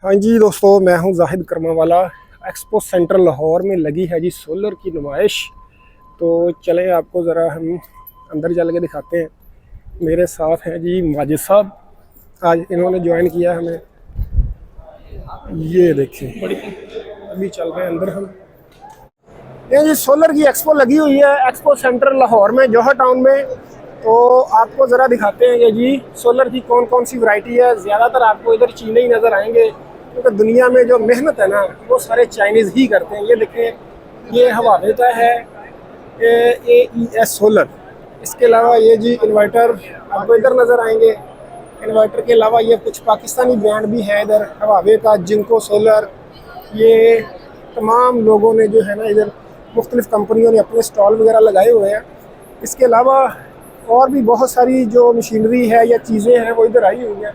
हाँ जी दोस्तों, मैं हूँ जाहिद करमावाला। एक्सपो सेंटर लाहौर में लगी है जी सोलर की नुमाइश। तो चलें आपको ज़रा हम अंदर चल के दिखाते हैं। मेरे साथ हैं जी माजिद साहब, आज इन्होंने ज्वाइन किया हमें। ये देखें, अभी चल रहे हैं अंदर हम। ये जी सोलर की एक्सपो लगी हुई है एक्सपो सेंटर लाहौर में, जौहर टाउन में। तो आपको ज़रा दिखाते हैं कि जी सोलर की कौन कौन सी वैरायटी है। ज़्यादातर आपको इधर चीने ही नज़र आएंगे, क्योंकि दुनिया में जो मेहनत है ना वो सारे चाइनीज़ ही करते हैं। ये देखें, ये हवावे का है AES सोलर। इसके अलावा ये जी इन्वर्टर आपको इधर नज़र आएंगे। इन्वर्टर के अलावा ये कुछ पाकिस्तानी ब्रांड भी है इधर, हवावे का, जिनको सोलर। ये तमाम लोगों ने जो है ना इधर मुख्तलिफ़ कंपनियों ने अपने स्टॉल वगैरह लगाए हुए हैं। इसके अलावा और भी बहुत सारी जो मशीनरी है या चीज़ें हैं वो इधर आई हुई हैं,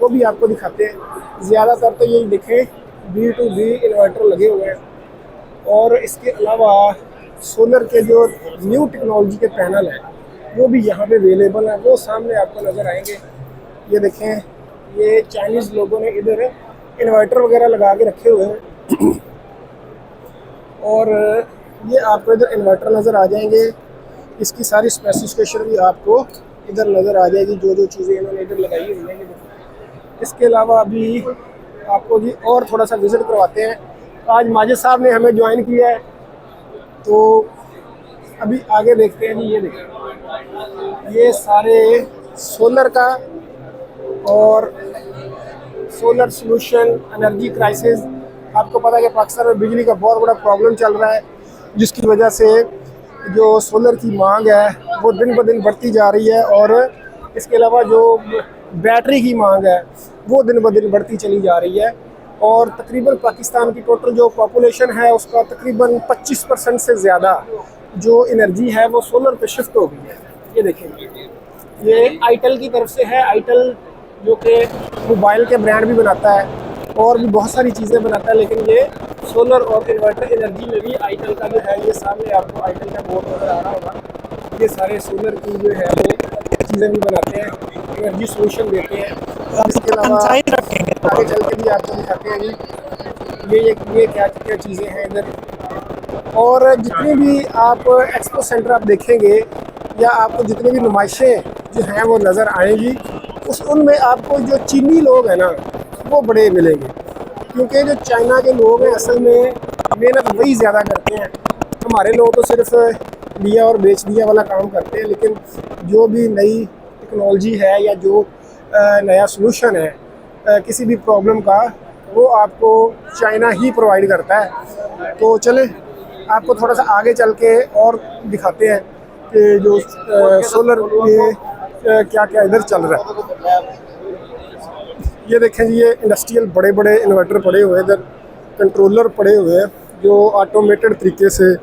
वो भी आपको दिखाते हैं। ज़्यादातर तो यही देखें, B2B इन्वर्टर लगे हुए हैं। और इसके अलावा सोलर के जो न्यू टेक्नोलॉजी के पैनल हैं वो भी यहाँ पे अवेलेबल हैं, वो सामने आपको नज़र आएंगे। ये देखें, ये चाइनीज़ लोगों ने इधर इन्वर्टर वगैरह लगा के रखे हुए हैं। और ये आपको इधर इन्वर्टर नज़र आ जाएंगे। इसकी सारी स्पेसिफिकेशन भी आपको इधर नज़र आ जाएगी, जो जो चीज़ें इन्होंने इधर लगाई हुई हैं। इसके अलावा अभी आपको भी और थोड़ा सा विज़िट करवाते हैं। आज माजिद साहब ने हमें ज्वाइन किया है, तो अभी आगे देखते हैं जी। ये देखें, ये सारे सोलर का और सोलर सॉल्यूशन, एनर्जी क्राइसिस। आपको पता है कि पाकिस्तान में बिजली का बहुत बड़ा प्रॉब्लम चल रहा है, जिसकी वजह से जो सोलर की मांग है वो दिन ब दिन बढ़ती जा रही है। और इसके अलावा जो बैटरी की मांग है वो दिन ब दिन बढ़ती चली जा रही है। और तकरीबन पाकिस्तान की टोटल जो पॉपुलेशन है उसका तकरीबन 25% से ज़्यादा जो एनर्जी है वो सोलर पे शिफ्ट हो गई है। ये देखेंगे, ये आईटेल की तरफ से है। आईटेल जो कि मोबाइल के ब्रांड भी बनाता है और भी बहुत सारी चीज़ें बनाता है, लेकिन ये सोलर और इन्वर्टर एनर्जी में भी आईटेल का जो है, ये सामने आपको आईटेल का बोर्ड नज़र आ रहा होगा। ये सारे सोलर की जो है वो चीज़ें भी बनाते हैं, एनर्जी सोल्यूशन देते हैं। इसके अलावा आगे चल के भी आपको दिखाते हैं जी ये क्या क्या चीज़ें हैं इधर। और जितनी भी आप एक्सपो सेंटर आप देखेंगे या आपको जितनी भी नुमाइशें जो हैं वो नज़र आएंगी, उनमें आपको जो चीनी लोग हैं ना वो बड़े मिलेंगे, क्योंकि जो चाइना के लोग हैं असल में मेहनत वही ज़्यादा करते हैं। हमारे लोग तो सिर्फ लिया और बेच दिया वाला काम करते हैं, लेकिन जो भी नई टेक्नोलॉजी है या जो नया सलूशन है किसी भी प्रॉब्लम का, वो आपको चाइना ही प्रोवाइड करता है। तो चलें आपको थोड़ा सा आगे चल के और दिखाते हैं कि जो सोलर में क्या क्या इधर चल रहा है। ये देखें जी, ये इंडस्ट्रियल बड़े बड़े इन्वर्टर पड़े हुए हैं इधर, कंट्रोलर पड़े हुए हैं जो ऑटोमेटेड तरीके से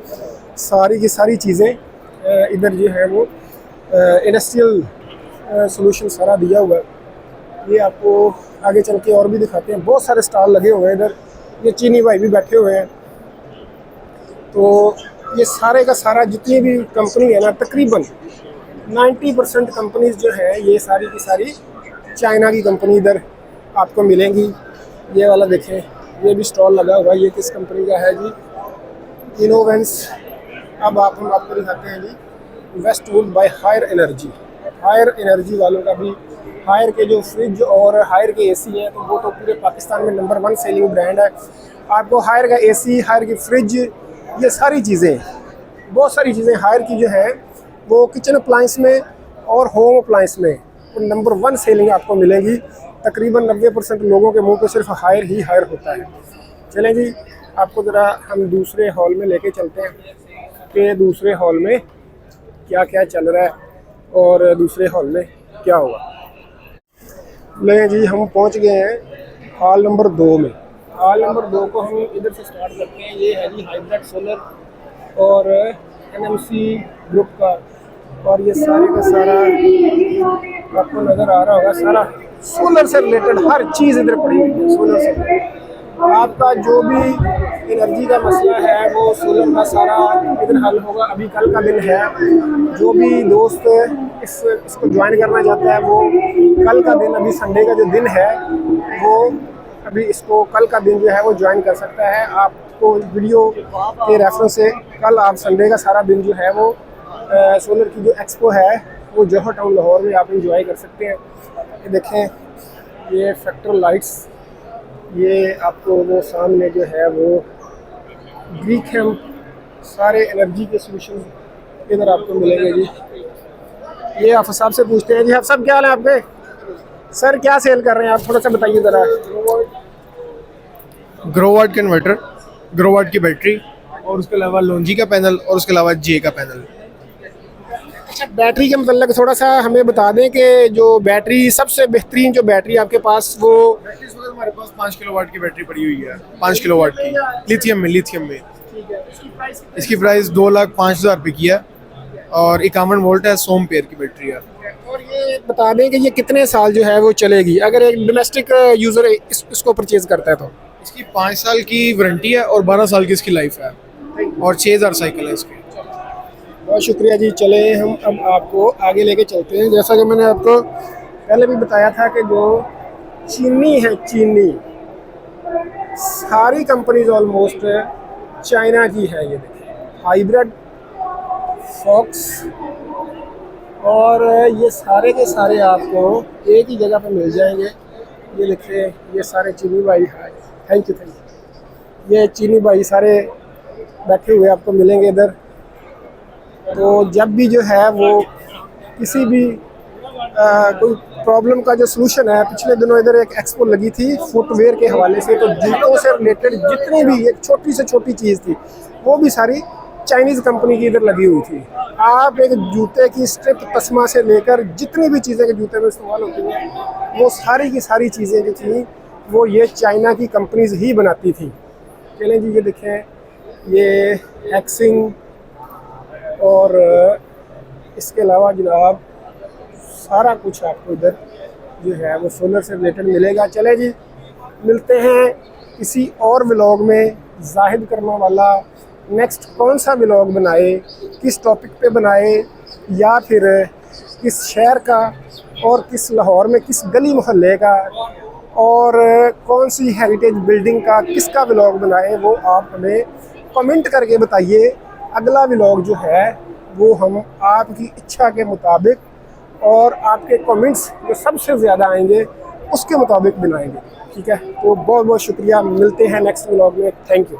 सारी की सारी चीज़ें इधर जो है वो इंडस्ट्रियल सॉल्यूशन सारा दिया हुआ है। ये आपको आगे चल के और भी दिखाते हैं। बहुत सारे स्टॉल लगे हुए हैं इधर, ये चीनी भाई भी बैठे हुए हैं। तो ये सारे का सारा जितनी भी कंपनी है ना, तकरीबन 90% कंपनीज जो है ये सारी की सारी चाइना की कंपनी इधर आपको मिलेंगी। ये वाला देखें, ये भी स्टॉल लगा हुआ है। ये किस कंपनी का है जी? इनोवेंस। अब हम आपको दिखाते हैं जी Westwood by higher energy. Higher energy वालों का भी, हायर के जो फ्रिज और हायर के एसी हैं तो वो तो पूरे पाकिस्तान में नंबर 1 सेलिंग ब्रांड है। आपको हायर का एसी, हायर की फ्रिज, ये सारी चीज़ें, बहुत सारी चीज़ें हायर की जो है वो किचन अप्लाइंस में और होम अप्लाइंस में तो नंबर 1 सेलिंग आपको मिलेगी। तकरीबन 90% लोगों के मुंह पे सिर्फ हायर ही हायर होता है। चलें जी, आपको ज़रा हम दूसरे हॉल में लेके चलते हैं कि दूसरे हॉल में क्या क्या चल रहा है और दूसरे हॉल में क्या हुआ। ले जी, हम पहुंच गए हैं हॉल नंबर 2 में। हॉल नंबर 2 को हम इधर से स्टार्ट करते हैं। ये है जी हाइब्रिड सोलर और NMC ग्रुप का, और ये सारे का सारा आपको नज़र आ रहा होगा। सारा सोलर से रिलेटेड हर चीज़ इधर पड़ी हुई है। सोलर से आपका जो भी एनर्जी का मसला है वो सोलर का सारा इधर हल होगा। अभी कल का दिन है, जो भी दोस्त इसको ज्वाइन करना चाहता है वो कल का दिन, अभी संडे का जो दिन है वो अभी इसको कल का दिन जो है वो ज्वाइन कर सकता है। आपको वीडियो के रेफरेंस से कल आप संडे का सारा दिन जो है वो सोलर की जो एक्सपो है वो जौहर टाउन लाहौर में आप इंजॉय कर सकते हैं। ये देखें, ये फैक्टर लाइट्स, ये आपको वो सामने जो है वो ग्रीक हैम, सारे एनर्जी के सोल्यूशन इधर आपको मिलेंगे जी। ये आप साहब से पूछते हैं जी, आप सब क्या हाल है आपके? सर क्या सेल कर रहे हैं आप, थोड़ा सा बताइए ज़रा। ग्रोवाट का इन्वर्टर, ग्रोवाट की बैटरी और उसके अलावा लोंजी का पैनल और उसके अलावा जे का पैनल। अच्छा, बैटरी के मतलब थोड़ा सा हमें बता दें कि जो बैटरी सबसे बेहतरीन जो बैटरी आपके पास वो इस वक्त हमारे पास 5 किलोवाट की बैटरी पड़ी हुई है, 5 किलोवाट की लिथियम में। इसकी प्राइस 2,05,000 रुपये की है और 51 वोल्ट है, 100 एम्पेयर की बैटरी है। और ये बता दें कि ये कितने साल जो है वो चलेगी अगर एक डोमेस्टिक यूज़र इसको परचेज करता है तो? इसकी 5 साल की वारंटी है और 12 साल की इसकी लाइफ है और 6,000 साइकिल है इसकी। बहुत शुक्रिया जी। चले हम अब आपको आगे लेके चलते हैं। जैसा कि मैंने आपको पहले भी बताया था कि जो चीनी है, चीनी सारी कंपनीज ऑलमोस्ट चाइना की है। ये देखिए, हाइब्रिड, फॉक्स, और ये सारे के सारे आपको एक ही जगह पे मिल जाएंगे। ये देखिए, ये सारे चीनी भाई, थैंक यू। ये चीनी भाई सारे बैठे हुए आपको मिलेंगे इधर। तो जब भी जो है वो किसी भी कोई प्रॉब्लम का जो सलूशन है, पिछले दिनों इधर एक एक्सपो लगी थी फुटवेयर के हवाले से, तो जूतों से रिलेटेड जितनी भी एक छोटी से छोटी चीज़ थी वो भी सारी चाइनीज़ कंपनी की इधर लगी हुई थी। आप एक जूते की स्ट्रिप तस्मा से लेकर जितनी भी चीज़ें के जूते में इस्तेमाल होती हैं वो सारी की सारी चीज़ें जो थी वो ये चाइना की कंपनीज ही बनाती थी। चलें जी, ये देखें, ये एक्सिंग और इसके अलावा जनाब सारा कुछ आपको इधर जो है वो सोलर से रिलेटेड मिलेगा। चले जी, मिलते हैं किसी और व्लॉग में। जाहिद करने वाला नेक्स्ट कौन सा व्लॉग बनाए, किस टॉपिक पे बनाए, या फिर किस शहर का और किस लाहौर में किस गली मोहल्ले का और कौन सी हेरिटेज बिल्डिंग का किसका व्लॉग बनाए, वो आप हमें कमेंट करके बताइए। अगला व्लॉग जो है वो हम आपकी इच्छा के मुताबिक और आपके कमेंट्स जो सबसे ज़्यादा आएंगे उसके मुताबिक बनाएंगे। ठीक है, तो बहुत बहुत शुक्रिया। मिलते हैं नेक्स्ट व्लॉग में। Thank you.